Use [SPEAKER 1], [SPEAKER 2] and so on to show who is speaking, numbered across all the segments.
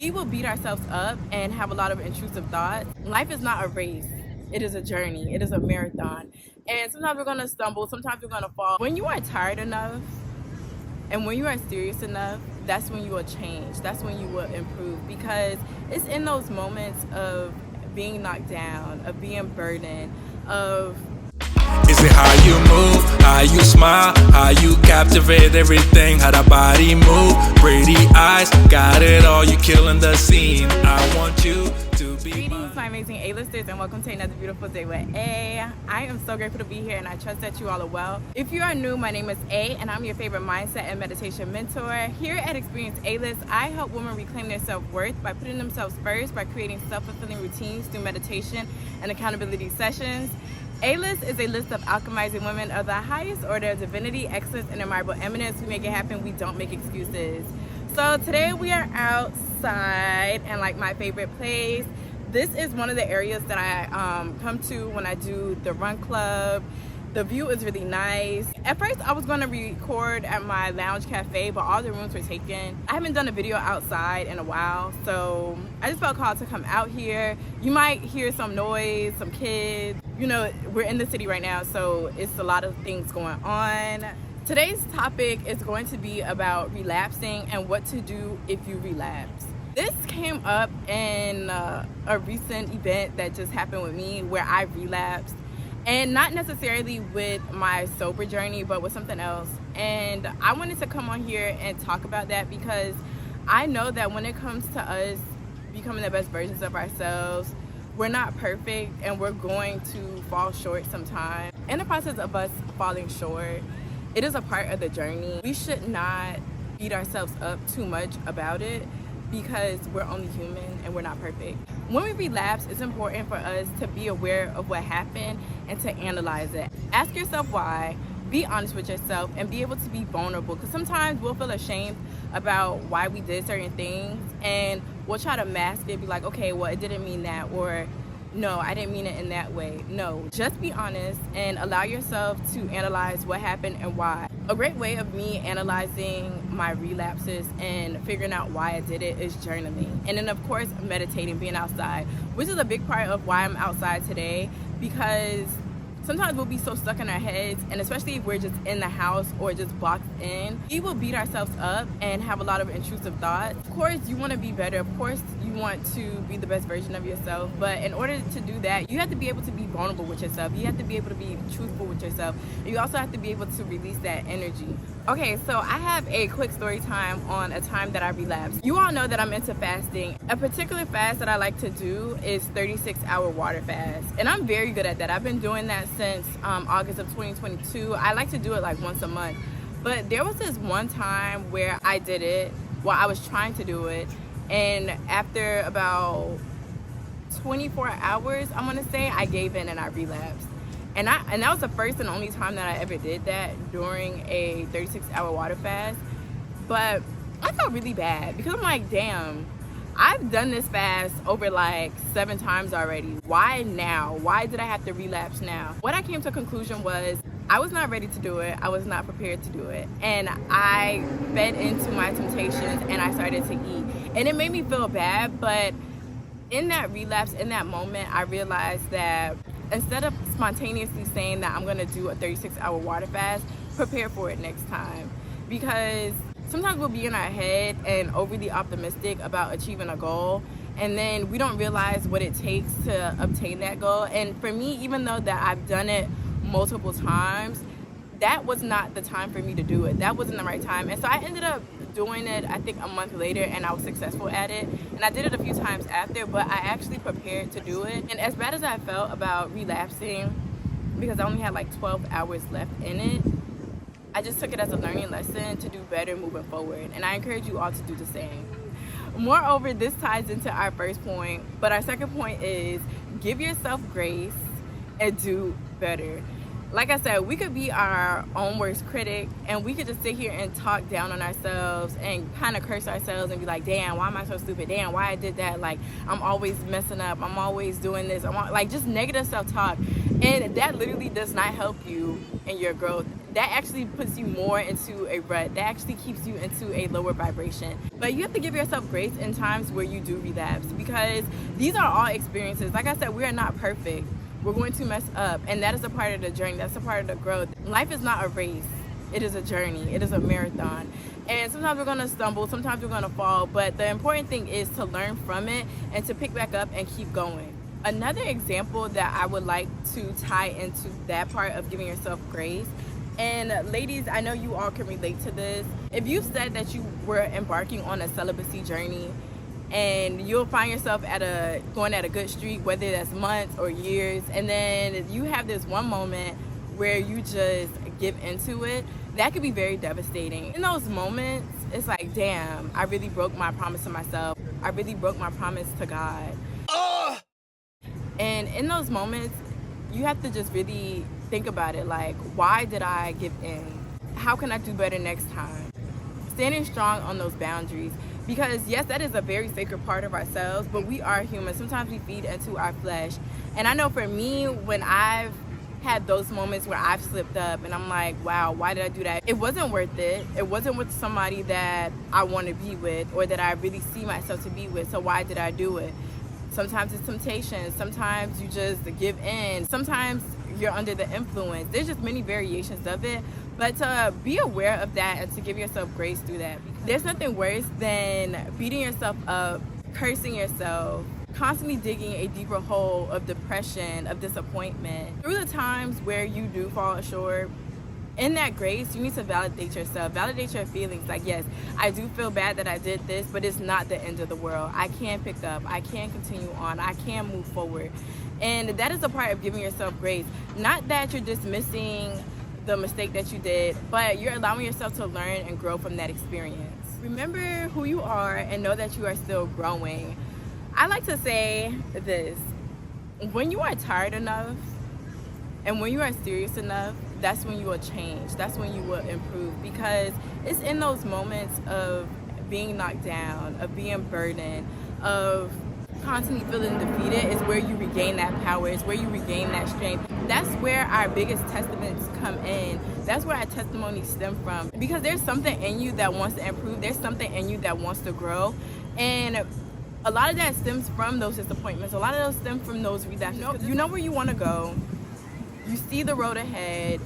[SPEAKER 1] We will beat ourselves up and have a lot of intrusive thoughts. Life is not a race. It is a journey. It is a marathon. And sometimes we're going to stumble. Sometimes we're going to fall. When you are tired enough and when you are serious enough, that's when you will change. That's when you will improve, because it's in those moments of being knocked down, of being burdened, of
[SPEAKER 2] Is it how you move, how you smile, how you captivate everything, how that body move, pretty eyes, got it all, you killing the scene. I want you to be
[SPEAKER 1] Greetings, my amazing A-listers, and welcome to another beautiful day with A. I am so grateful to be here, and I trust that you all are well. If you are new, my name is A, and I'm your favorite mindset and meditation mentor. Here at Experience A-List, I help women reclaim their self-worth by putting themselves first, by creating self-fulfilling routines through meditation and accountability sessions. A-List is a list of alchemizing women of the highest order of divinity, excellence, and admirable eminence. We make it happen. We don't make excuses. So today we are outside, and like my favorite place. This is one of the areas that I come to when I do the run club. The view is really nice. At first I was going to record at my lounge cafe, but all the rooms were taken. I haven't done a video outside in a while, so I just felt called to come out here. You might hear some noise, some kids. You know, we're in the city right now, so it's a lot of things going on. Today's topic is going to be about relapsing and what to do if you relapse. This came up in a recent event that just happened with me where I relapsed. And not necessarily with my sober journey, but with something else. And I wanted to come on here and talk about that because I know that when it comes to us becoming the best versions of ourselves, we're not perfect and we're going to fall short sometimes. In the process of us falling short, it is a part of the journey. We should not beat ourselves up too much about it, because we're only human and we're not perfect. When we relapse, it's important for us to be aware of what happened and to analyze it. Ask yourself why, be honest with yourself, and be able to be vulnerable, because sometimes we'll feel ashamed about why we did certain things and we'll try to mask it, be like, okay, well, it didn't mean that, or no, I didn't mean it in that way. No, just be honest and allow yourself to analyze what happened and why. A great way of me analyzing my relapses and figuring out why I did it is journaling. And then of course, meditating, being outside, which is a big part of why I'm outside today, because sometimes we'll be so stuck in our heads, and especially if we're just in the house or just boxed in, we will beat ourselves up and have a lot of intrusive thoughts. Of course, you want to be better. Of course, you want to be the best version of yourself. But in order to do that, you have to be able to be vulnerable with yourself. You have to be able to be truthful with yourself. You also have to be able to release that energy. Okay, so I have a quick story time on a time that I relapsed. You all know that I'm into fasting. A particular fast that I like to do is 36-hour water fast. And I'm very good at that. I've been doing that since August of 2022. I like to do it like once a month. But there was this one time where I did it, well, I was trying to do it. And after about 24 hours, I'm gonna say, I gave in and I relapsed. And that was the first and only time that I ever did that during a 36-hour water fast. But I felt really bad because I'm like, damn, I've done this fast over like 7 times already. Why now? Why did I have to relapse now? What I came to a conclusion was I was not ready to do it. I was not prepared to do it. And I fed into my temptations and I started to eat. And it made me feel bad, but in that relapse, in that moment, I realized that instead of spontaneously saying that I'm gonna do a 36-hour water fast, prepare for it next time. Because sometimes we'll be in our head and overly optimistic about achieving a goal, and then we don't realize what it takes to obtain that goal. And for me, even though that I've done it multiple times, that was not the time for me to do it. That wasn't the right time. And so I ended up doing it, I think, a month later, and I was successful at it. And I did it a few times after, but I actually prepared to do it. And as bad as I felt about relapsing, because I only had like 12 hours left in it, I just took it as a learning lesson to do better moving forward. And I encourage you all to do the same. Moreover, this ties into our first point, but our second point is give yourself grace and do better. Like I said, we could be our own worst critic, and we could just sit here and talk down on ourselves and kind of curse ourselves and be like, damn, why am I so stupid? Damn, why I did that? Like, I'm always messing up. I'm always doing this. Like, just negative self-talk. And that literally does not help you in your growth. that actually puts you more into a rut. That actually keeps you into a lower vibration. But you have to give yourself grace in times where you do relapse, because these are all experiences. Like I said, we are not perfect. We're going to mess up, and that is a part of the journey. That's a part of the growth. Life is not a race. It is a journey. It is a marathon. And sometimes we're going to stumble, sometimes we're going to fall, but the important thing is to learn from it and to pick back up and keep going. Another example that I would like to tie into that part of giving yourself grace, and ladies, I know you all can relate to this. If you said that you were embarking on a celibacy journey, and you'll find yourself going at a good streak, whether that's months or years, and then you have this one moment where you just give into it, that could be very devastating. In those moments, it's like, damn, I really broke my promise to myself. I really broke my promise to God. And in those moments, you have to just really think about it, like, why did I give in? How can I do better next time? Standing strong on those boundaries, because yes, that is a very sacred part of ourselves, but we are human. Sometimes we feed into our flesh. And I know for me, when I've had those moments where I've slipped up and I'm like, wow, why did I do that? It wasn't worth it. It wasn't with somebody that I want to be with or that I really see myself to be with. So why did I do it? Sometimes it's temptation. Sometimes you just give in. Sometimes you're under the influence. There's just many variations of it. But to be aware of that and to give yourself grace through that. There's nothing worse than beating yourself up, cursing yourself, constantly digging a deeper hole of depression, of disappointment. Through the times where you do fall short, in that grace, you need to validate yourself, validate your feelings. Like, yes, I do feel bad that I did this, but it's not the end of the world. I can pick up, I can continue on, I can move forward. And that is a part of giving yourself grace. Not that you're dismissing the mistake that you did, but you're allowing yourself to learn and grow from that experience. Remember who you are and know that you are still growing. I like to say this: when you are tired enough and when you are serious enough, that's when you will change. That's when you will improve, because it's in those moments of being knocked down, of being burdened, of constantly feeling defeated is where you regain that power, is where you regain that strength. That's where our biggest testaments come in. That's where our testimonies stem from, because there's something in you that wants to improve. There's something in you that wants to grow. And a lot of that stems from those disappointments. A lot of those stem from those relapses. You know where you want to go. You see the road ahead.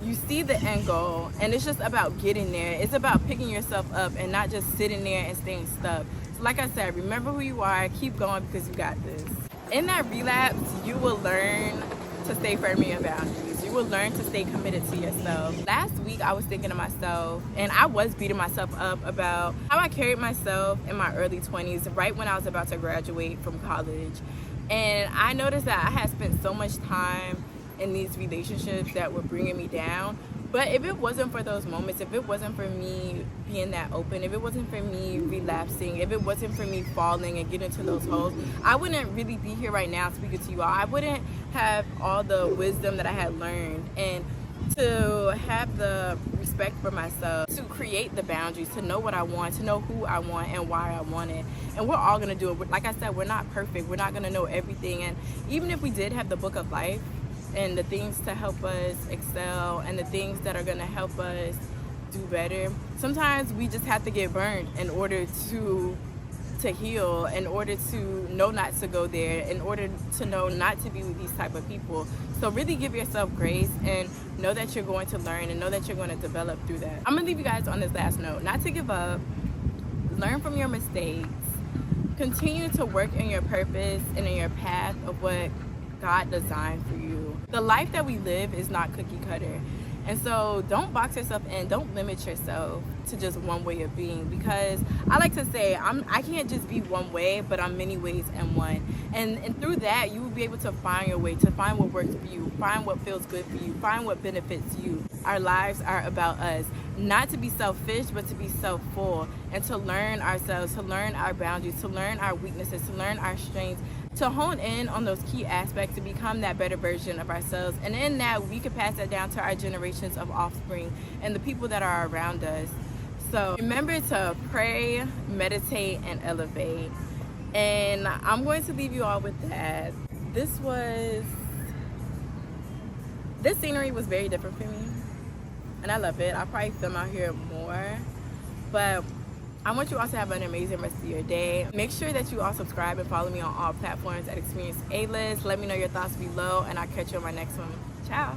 [SPEAKER 1] You see the end goal. And it's just about getting there. It's about picking yourself up and not just sitting there and staying stuck. So like I said, remember who you are. Keep going, because you got this. In that relapse, you will learn to stay firm in your boundaries. You will learn to stay committed to yourself. Last week, I was thinking to myself, and I was beating myself up about how I carried myself in my early 20s, right when I was about to graduate from college. And I noticed that I had spent so much time in these relationships that were bringing me down. But if it wasn't for those moments, if it wasn't for me being that open, if it wasn't for me relapsing, if it wasn't for me falling and getting into those holes, I wouldn't really be here right now speaking to you all. I wouldn't have all the wisdom that I had learned, and to have the respect for myself, to create the boundaries, to know what I want, to know who I want and why I want it. And we're all gonna do it. Like I said, we're not perfect. We're not gonna know everything. And even if we did have the book of life, and the things to help us excel and the things that are going to help us do better, sometimes we just have to get burned in order to heal, in order to know not to go there, in order to know not to be with these type of people. So really give yourself grace and know that you're going to learn and know that you're going to develop through that. I'm going to leave you guys on this last note. Not to give up. Learn from your mistakes. Continue to work in your purpose and in your path of what God designed for you. The life that we live is not cookie cutter. And so don't box yourself in. Don't limit yourself to just one way of being, because I like to say I can't just be one way, but I'm many ways in one. And through that, you will be able to find your way, to find what works for you, find what feels good for you, find what benefits you. Our lives are about us, not to be selfish, but to be self-full, and to learn ourselves, to learn our boundaries, to learn our weaknesses, to learn our strengths, to hone in on those key aspects to become that better version of ourselves. And in that, we could pass that down to our generations of offspring and the people that are around us. So remember to pray, meditate, and elevate. And I'm going to leave you all with that. This scenery was very different for me. and I love it. I'll probably film out here more, but I want you all to have an amazing rest of your day. Make sure that you all subscribe and follow me on all platforms at Experience A-List. Let me know your thoughts below, and I'll catch you on my next one. Ciao.